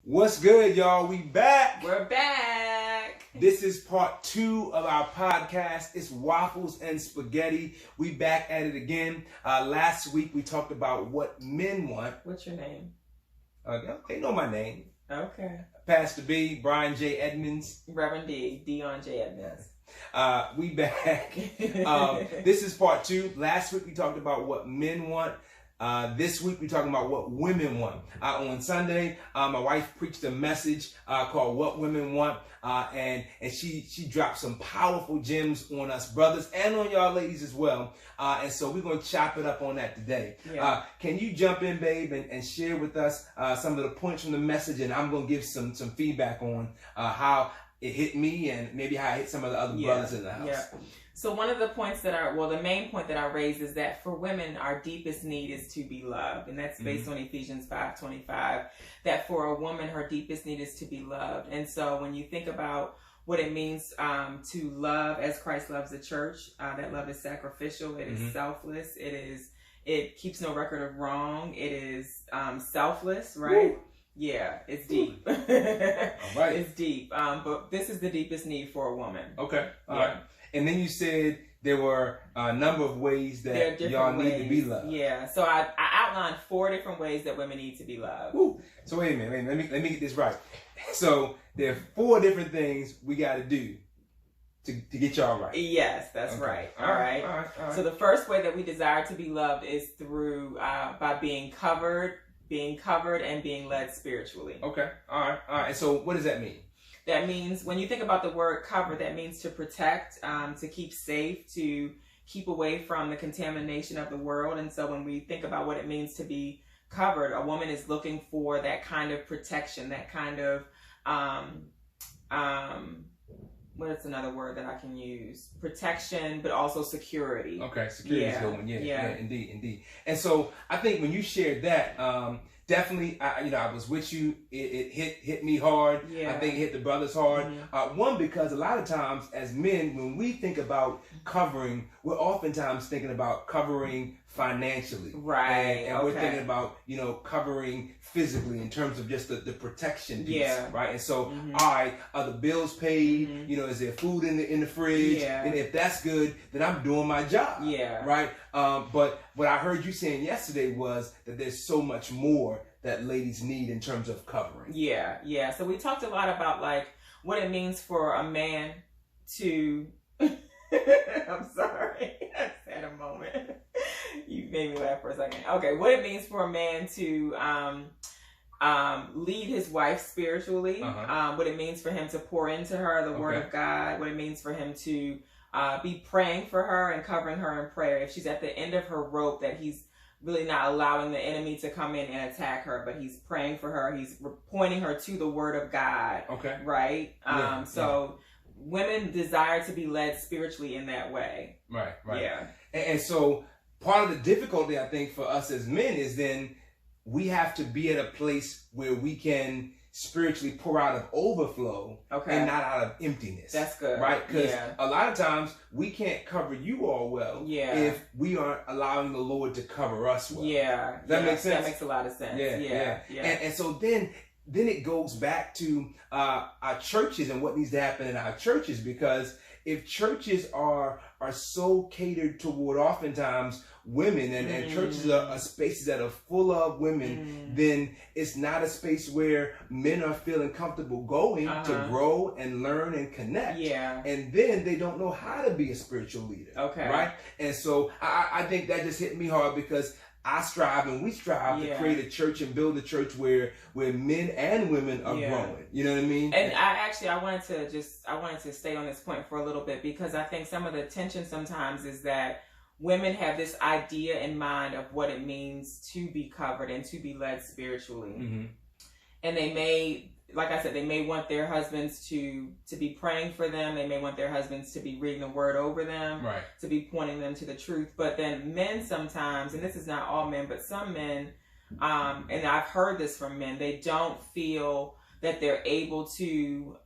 What's good, y'all? We back. We're back. This is part 2 of our podcast. It's Waffles and Spaghetti. We back at it again. Last week we talked about what men want. What's your name? They know my name. Okay. Pastor B, Brian J. Edmonds. Reverend D, Dion J. Edmonds. We back. This is part 2. Last week we talked about what men want. This week we're talking about what women want. On Sunday, my wife preached a message called "What Women Want," and she dropped some powerful gems on us brothers and on y'all ladies as well. And so we're gonna chop it up on that today. Yeah. Can you jump in, babe, and share with us some of the points from the message, and I'm gonna give some feedback on how it hit me and maybe how it hit some of the other brothers in the house. Yeah. So one of the points the main point that I raised is that for women, our deepest need is to be loved. And that's based on Ephesians 5:25, that for a woman, her deepest need is to be loved. And so when you think about what it means to love as Christ loves the church, that love is sacrificial, it is selfless, it keeps no record of wrong, it is selfless, right? Woo. Yeah, it's deep. All right. It's deep. But this is the deepest need for a woman. Okay. All right. And then you said there were a number of ways that y'all need to be loved. Yeah. So I outlined 4 different ways that women need to be loved. Woo. So wait a minute. Let me get this right. So there are 4 different things we got to do to get y'all right. Yes, that's right. All right. So the first way that we desire to be loved is through by being covered, and being led spiritually. Okay. All right. And so what does that mean? That means, when you think about the word cover, that means to protect, to keep safe, to keep away from the contamination of the world. And so when we think about what it means to be covered, a woman is looking for that kind of protection, that kind of, what's another word that I can use? Protection, but also security. Okay, security is a good one. Yeah, indeed. And so I think when you shared that, definitely, I was with you. It hit me hard. Yeah. I think it hit the brothers hard. One, because a lot of times as men, when we think about covering, we're oftentimes thinking about covering financially. Right. And we're thinking about, covering physically in terms of just the protection piece. Yeah. Right. And so, all right, are the bills paid? Is there food in the fridge? Yeah. And if that's good, then I'm doing my job. Yeah. Right. But what I heard you saying yesterday was that there's so much more that ladies need in terms of covering. Yeah. So we talked a lot about what it means for a man to I'm sorry. I just had a moment. You made me laugh for a second. Okay, what it means for a man to lead his wife spiritually, what it means for him to pour into her the word of God, what it means for him to be praying for her and covering her in prayer. If she's at the end of her rope, that he's really not allowing the enemy to come in and attack her, but he's praying for her. He's pointing her to the word of God. Okay. Right? So women desire to be led spiritually in that way. Right. Yeah. And so part of the difficulty, I think, for us as men is then we have to be at a place where we can spiritually pour out of overflow and not out of emptiness. That's good. Right? Because a lot of times we can't cover you all well if we aren't allowing the Lord to cover us well. Yeah. Does that make sense? That makes a lot of sense. Yeah. And so then it goes back to our churches and what needs to happen in our churches, because if churches are so catered toward oftentimes women and churches are spaces that are full of women, then it's not a space where men are feeling comfortable going to grow and learn and connect. Yeah. And then they don't know how to be a spiritual leader. Okay. Right? And so I think that just hit me hard, because I strive and we strive to create a church and build a church where men and women are growing. You know what I mean? And I wanted to stay on this point for a little bit, because I think some of the tension sometimes is that women have this idea in mind of what it means to be covered and to be led spiritually. And they may, like I said, they may want their husbands to be praying for them. They may want their husbands to be reading the word over them, to be pointing them to the truth. But then men sometimes, and this is not all men, but some men, and I've heard this from men, they don't feel that they're able to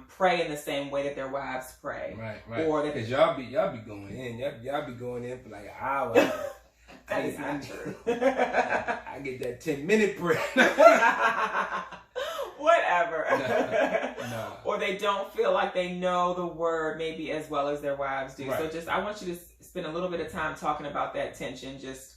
pray in the same way that their wives pray. Right. Or that, because y'all be going in. Y'all be going in for like an hour. That is not true. I get that 10-minute prayer. whatever. No. Or they don't feel like they know the word maybe as well as their wives do. Right. So just, I want you to spend a little bit of time talking about that tension. Just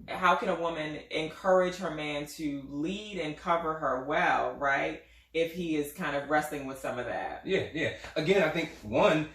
how can a woman encourage her man to lead and cover her well, right? If he is kind of wrestling with some of that. Yeah. Again, I think one,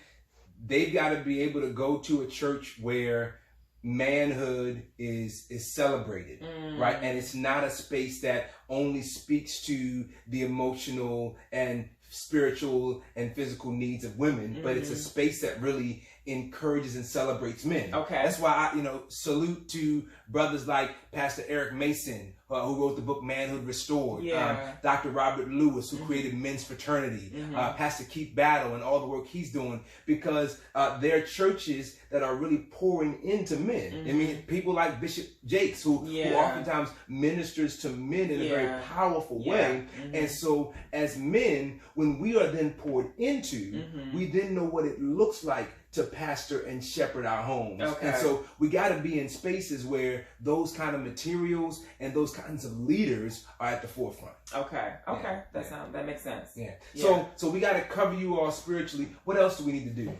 they've got to be able to go to a church where manhood is celebrated, right? And it's not a space that only speaks to the emotional and spiritual and physical needs of women, but it's a space that really encourages and celebrates men. Okay. That's why I, salute to brothers like Pastor Eric Mason, who wrote the book Manhood Restored. Yeah. Dr. Robert Lewis, who created Men's Fraternity. Pastor Keith Battle and all the work he's doing, because they're churches that are really pouring into men. I mean, people like Bishop Jakes, who oftentimes ministers to men in a very powerful way. And so as men, when we are then poured into, we then know what it looks like to pastor and shepherd our homes. Okay. And so we got to be in spaces where those kind of materials and those kinds of leaders are at the forefront. Okay. That makes sense. Yeah. So we got to cover you all spiritually. What else do we need to do?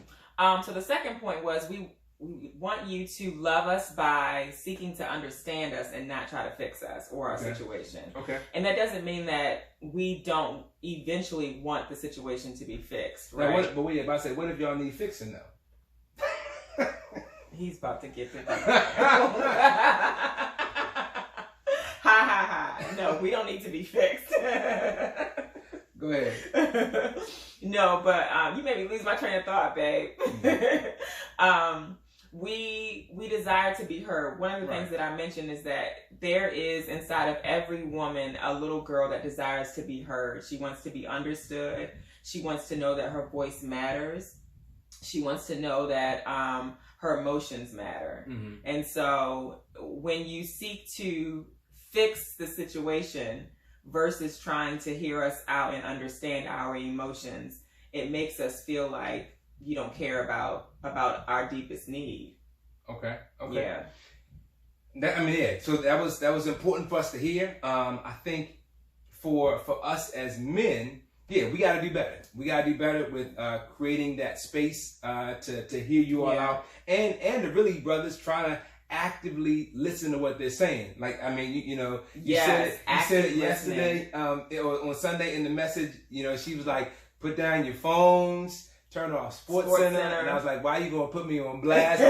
So the second point was we want you to love us by seeking to understand us and not try to fix us or our situation. Okay. And that doesn't mean that we don't eventually want the situation to be fixed, right? But wait, if I say, what if y'all need fixing though? He's about to get to ha ha ha. No, we don't need to be fixed. Go ahead. No, but you made me lose my train of thought, babe. We desire to be heard. One of the things that I mentioned is that there is inside of every woman a little girl that desires to be heard. She wants to be understood. She wants to know that her voice matters. She wants to know that her emotions matter. And so when you seek to fix the situation versus trying to hear us out and understand our emotions, it makes us feel like you don't care about our deepest need. Okay. Yeah. So that was important for us to hear. I think for us as men, we got to do better. We got to do better with creating that space to hear you all out, and to really, brothers, try to actively listen to what they're saying. Like, I mean, you said it yesterday on Sunday in the message. She was like, put down your phones, turn off Sports Center. And I was like, why are you gonna put me on blast?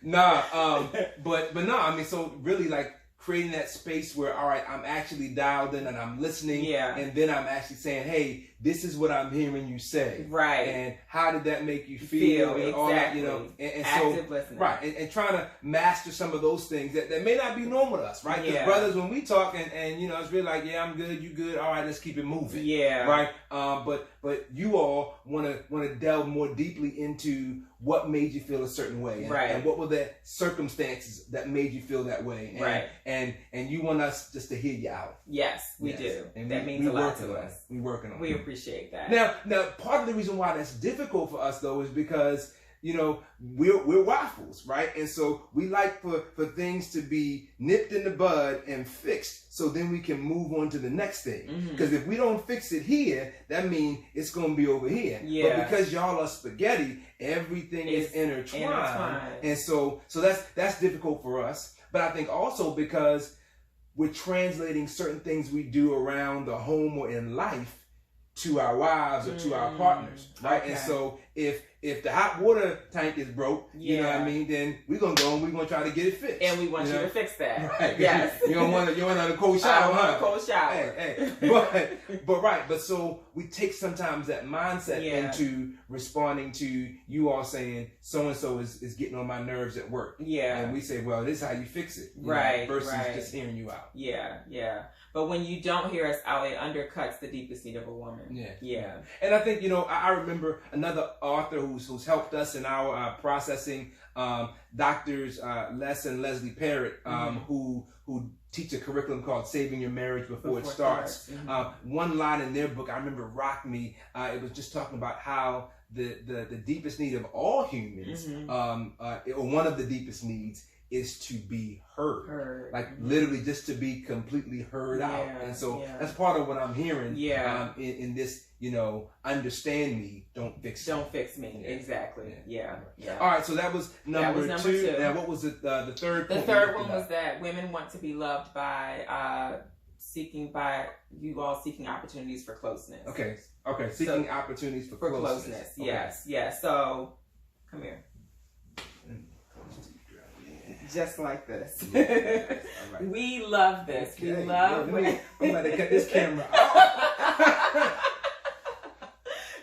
But no, I mean, so really, like, creating that space where, all right, I'm actually dialed in and I'm listening, and then I'm actually saying, hey, this is what I'm hearing you say, right? And how did that make you feel? And all that, and active so listening, right, and trying to master some of those things that may not be normal to us, right? Because brothers, when we talk and it's really like, I'm good, you good, all right, let's keep it moving, right? But you all want to delve more deeply into what made you feel a certain way, and what were the circumstances that made you feel that way, and you want us just to hear you out. Yes, we do. And that means we a lot to us. We're working on it. We appreciate that. Now, part of the reason why that's difficult for us though is because we're waffles, right? And so we like for things to be nipped in the bud and fixed, so then we can move on to the next thing. Because if we don't fix it here, that means it's going to be over here. But because y'all are spaghetti, everything is intertwined. And so that's difficult for us. But I think also because we're translating certain things we do around the home or in life to our wives or to our partners, right? And so if the hot water tank is broke, you know what I mean, then we're gonna go and we're gonna try to get it fixed. And we want you to fix that. Right. Yes. You don't want a cold shower, a cold shower. Hey. But so we take sometimes that mindset into responding to you all saying so and so is getting on my nerves at work. And we say, well, this is how you fix it. Versus just hearing you out. But when you don't hear us out, it undercuts the deepest need of a woman. And I think, I remember another author who's helped us in our processing, doctors Les and Leslie Parrott, who teach a curriculum called Saving Your Marriage Before It Starts. One line in their book I remember rocked me. It was just talking about how the deepest need of all humans, or one of the deepest needs, is to be heard. Like Mm-hmm. literally just to be completely heard out. And so that's part of what I'm hearing in this, understand me, don't fix me. Don't fix me. Exactly. Yeah. All right, so that was number two. Now, what was the third point? The third one was that women want to be loved by seeking opportunities for closeness. Okay. Seeking opportunities for closeness. Okay. Yes. So, come here. Just like this. Yeah. All right. We love this. Okay. We love. I'm about to cut this camera off.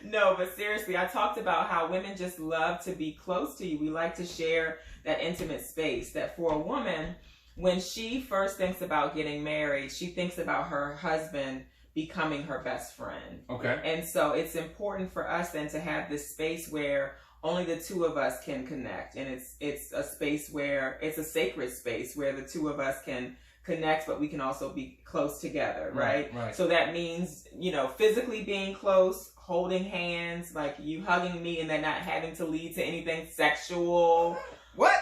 No, but seriously, I talked about how women just love to be close to you. We like to share that intimate space. That for a woman, when she first thinks about getting married, she thinks about her husband becoming her best friend. Okay. And so it's important for us then to have this space where only the two of us can connect. And it's a space where it's a sacred space where the two of us can connect, but we can also be close together, right? Right. So that means, physically being close, holding hands, like you hugging me and then not having to lead to anything sexual. What?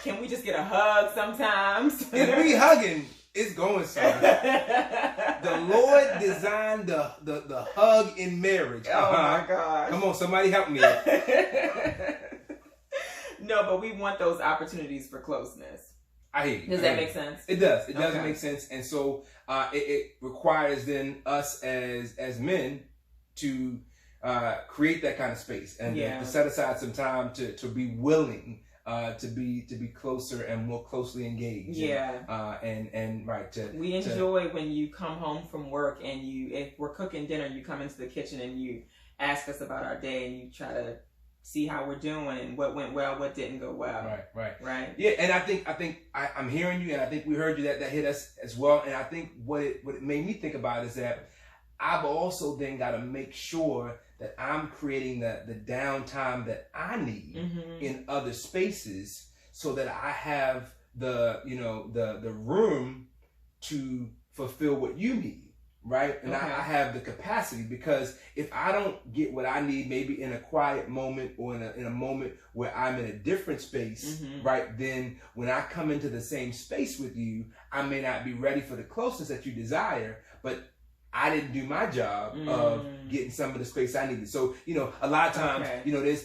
Can we just get a hug sometimes? If we hugging, it's going somewhere. The Lord designed the hug in marriage. Oh my God. Come on, somebody help me. No, but we want those opportunities for closeness. I hear you. Does that make sense? It does. It does make sense. And so it requires then us as men to create that kind of space and to set aside some time to be willing to be closer and more closely engaged. We enjoy when you come home from work and if we're cooking dinner, you come into the kitchen and you ask us about our day and you try to see how we're doing and what went well, what didn't go well. Right. Yeah, and I think I'm hearing you, and I think we heard you that hit us as well. And I think what it made me think about is that I've also then got to make sure that I'm creating the downtime that I need in other spaces, so that I have the room to fulfill what you need. Right. And I have the capacity, because if I don't get what I need, maybe in a quiet moment or in a moment where I'm in a different space, right, then when I come into the same space with you, I may not be ready for the closeness that you desire, but I didn't do my job of getting some of the space I needed. So, a lot of times,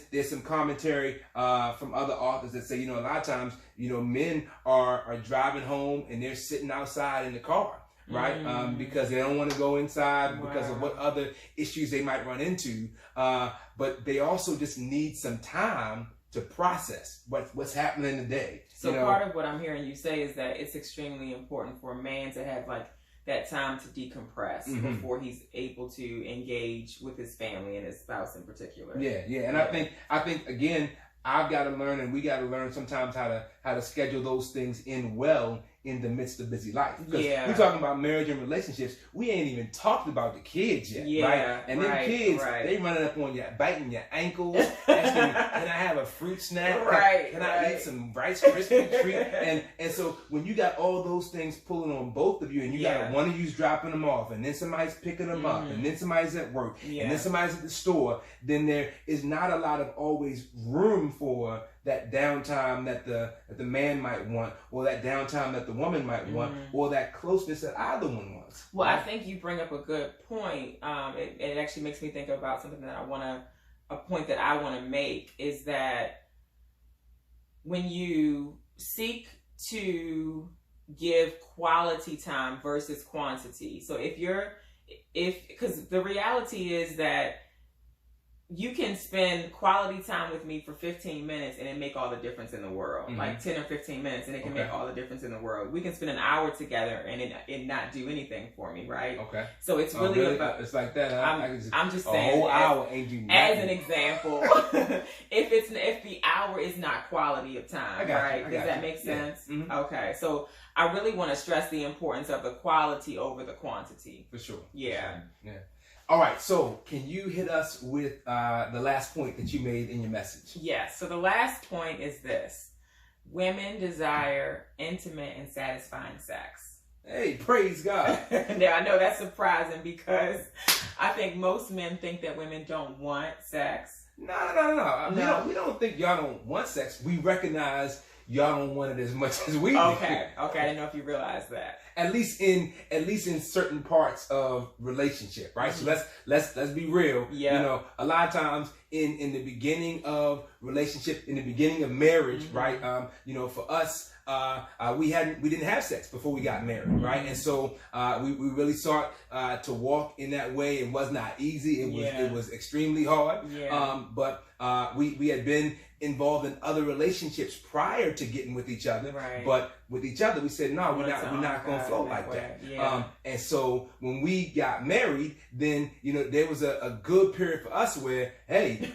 there's some commentary from other authors that say, a lot of times, men are driving home and they're sitting outside in the car. Right, because they don't want to go inside because of what other issues they might run into, but they also just need some time to process what's happening in the day. So part of what I'm hearing you say is that it's extremely important for a man to have that time to decompress before he's able to engage with his family and his spouse in particular. Yeah, and I think again, I've got to learn, and we got to learn sometimes how to schedule those things in well in the midst of busy life. Because we're talking about marriage and relationships. We ain't even talked about the kids yet, right? And then kids, they running up on you, biting your ankles, asking, can I have a fruit snack? Can I eat some Rice Krispie treat? And so when you got all those things pulling on both of you, and you got one of you's dropping them off, and then somebody's picking them up, and then somebody's at work, and then somebody's at the store, then there is not a lot of always room for that downtime that the man might want, or that downtime that the woman might want, or that closeness that either one wants. Well, I think you bring up a good point. It actually makes me think about something that a point that I want to make is that when you seek to give quality time versus quantity. So because the reality is that you can spend quality time with me for 15 minutes and it make all the difference in the world. Like 10 or 15 minutes and it can make all the difference in the world. We can spend an hour together and it not do anything for me, right? Okay. So it's really about... It's like that. I'm just saying... A whole hour ain't do nothing. As an example, if the hour is not quality of time, right? Does that make sense? Yeah. Okay. So I really want to stress the importance of the quality over the quantity. For sure. Yeah. Yeah. All right, so can you hit us with the last point that you made in your message? Yes, so the last point is this. Women desire intimate and satisfying sex. Hey, praise God. Now, I know that's surprising because I think most men think that women don't want sex. No. We don't think y'all don't want sex. We recognize y'all don't want it as much as we do. Okay, I didn't know if you realized that. At least in certain parts of relationship, right? So let's be real. Yeah. You know, a lot of times in the beginning of relationship, in the beginning of marriage, right? You know, for us, we didn't have sex before we got married, right? And so we really sought to walk in that way. It was not easy. It was extremely hard. But we had been involved in other relationships prior to getting with each other. Right. But with each other, we said, no, we're not going to flow like that. Yeah. And so when we got married, then, you know, there was a good period for us where, hey,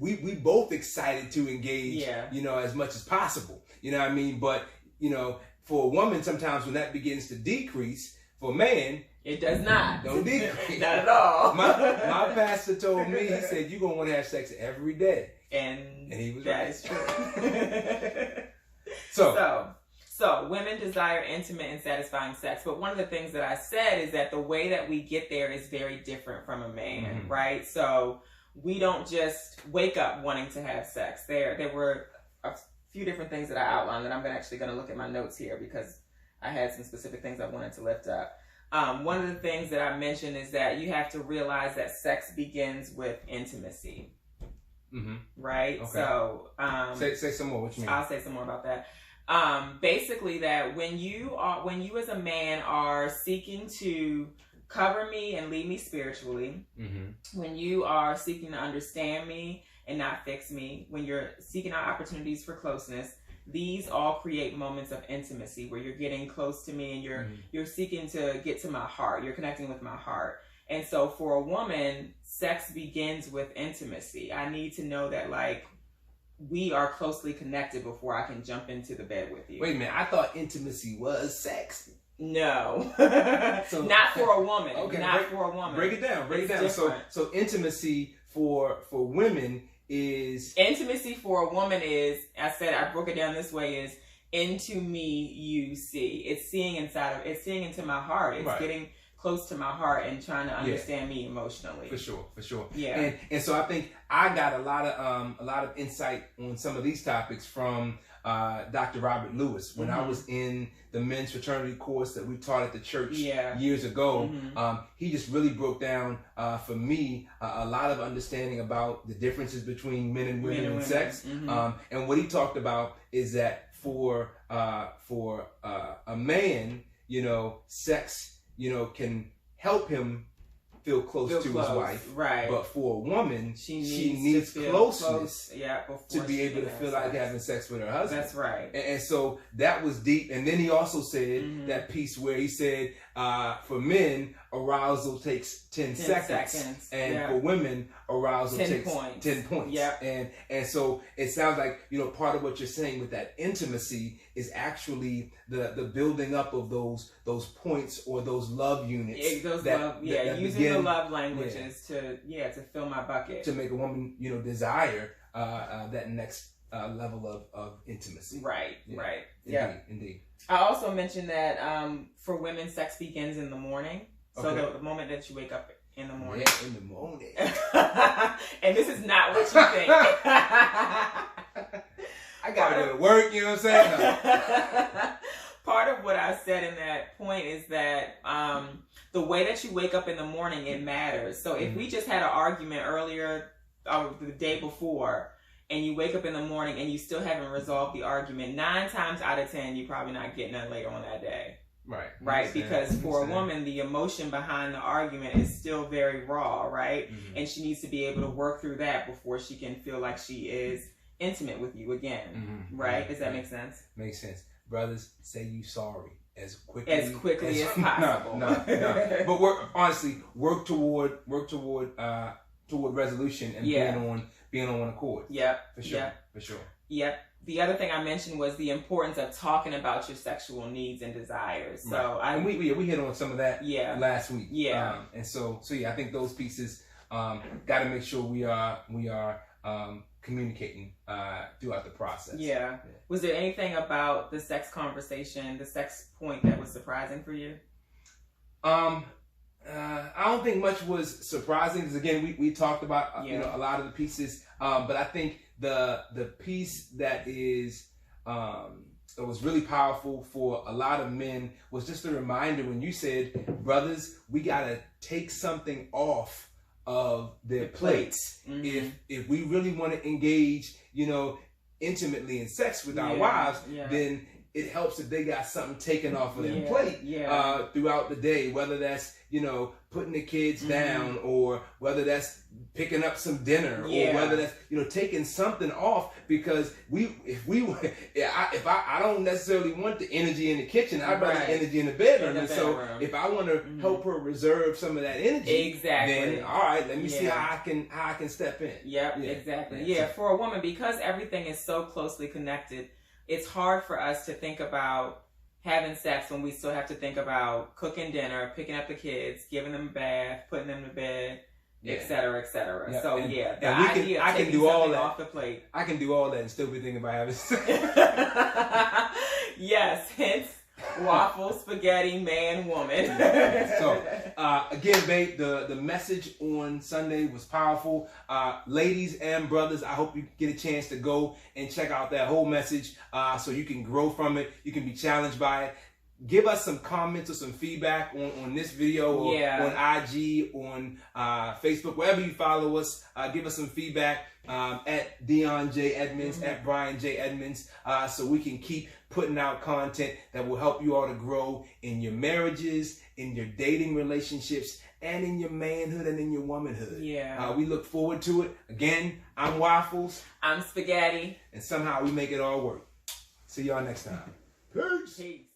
we both excited to engage, you know, as much as possible. You know what I mean? But, you know, for a woman, sometimes when that begins to decrease, for a man, it does not. Don't decrease. Not at all. My pastor told me, he said, you're going to want to have sex every day. And he was that right. is true. So women desire intimate and satisfying sex. But one of the things that I said is that the way that we get there is very different from a man, right? So we don't just wake up wanting to have sex. There were a few different things that I outlined that I'm actually going to look at my notes here because I had some specific things I wanted to lift up. One of the things that I mentioned is that you have to realize that sex begins with intimacy. Right? Okay. So say some more. What you mean? I'll say some more about that. Basically that when you as a man are seeking to cover me and lead me spiritually, when you are seeking to understand me and not fix me, when you're seeking out opportunities for closeness, these all create moments of intimacy where you're getting close to me and you're seeking to get to my heart. You're connecting with my heart. And so for a woman, sex begins with intimacy. I need to know that, like, we are closely connected before I can jump into the bed with you. Wait a minute. I thought intimacy was sex. No. So, not for a woman. Okay, for a woman. Break it down. So intimacy for women is... Intimacy for a woman is, I broke it down this way, is into me you see. It's seeing into my heart. It's getting close to my heart and trying to understand me emotionally. For sure. Yeah. And so I think I got a lot of insight on some of these topics from Dr. Robert Lewis when I was in the men's fraternity course that we taught at the church years ago. He just really broke down for me a lot of understanding about the differences between men and women in sex. And what he talked about is that for a man, you know, sex, you know, can help him feel close to his wife. Right. But for a woman, she needs closeness to be able to feel like having sex with her husband. That's right. And so that was deep. And then he also said that piece where he said, for men, arousal takes 10 seconds. And for women, arousal takes 10 points. Yeah. And so it sounds like, you know, part of what you're saying with that intimacy is actually the building up of those points or those love units. Using the love languages to fill my bucket. To make a woman, you know, desire that next level of intimacy. Right. Indeed. I also mentioned that for women, sex begins in the morning. So Okay. the moment that you wake up in the morning. Yeah, in the morning. And this is not what you think. I got to go to work, you know what I'm saying? No. Part of what I said in that point is that the way that you wake up in the morning, it matters. So if we just had an argument earlier the day before, and you wake up in the morning and you still haven't resolved the argument, 9 times out of 10, you're probably not getting none later on that day. Right? Because for a woman, the emotion behind the argument is still very raw, right? And she needs to be able to work through that before she can feel like she is intimate with you again. Right? Does that make sense? Makes sense. Brothers, say you sorry as quickly as possible. No. But work toward resolution and being on one accord. For sure. Yep. The other thing I mentioned was the importance of talking about your sexual needs and desires. So and we hit on some of that last week. And so I think those pieces got to make sure we are communicating throughout the process. Was there anything about the sex conversation, the sex point, that was surprising for you? I don't think much was surprising because again we talked about you know, a lot of the pieces, but I think the piece that is it was really powerful for a lot of men was just a reminder when you said, brothers, we got to take something off of their plates. If we really want to engage, intimately in sex with our wives, then it helps if they got something taken off of their plate throughout the day, whether that's, putting the kids down, or whether that's picking up some dinner, or whether that's, taking something off, because if I don't necessarily want the energy in the kitchen, I'd rather energy in the bedroom. And so if I want to help her reserve some of that energy, then all right, let me see how I can step in. Exactly. Yeah, for a woman, because everything is so closely connected, it's hard for us to think about having sex when we still have to think about cooking dinner, picking up the kids, giving them a bath, putting them to bed, et cetera, et cetera. Yeah. So I can do all that off the plate. I can do all that and still be thinking about having sex. Yes, hence waffle, spaghetti, man, woman. So again, babe, the message on Sunday was powerful. Ladies and brothers, I hope you get a chance to go and check out that whole message so you can grow from it. You can be challenged by it. Give us some comments or some feedback on this video, or on IG, on Facebook, wherever you follow us. Give us some feedback at Dion J. Edmonds, at Brian J. Edmonds, so we can keep putting out content that will help you all to grow in your marriages, in your dating relationships, and in your manhood and in your womanhood. We look forward to it. Again, I'm Waffles. I'm Spaghetti. And somehow we make it all work. See y'all next time. Peace.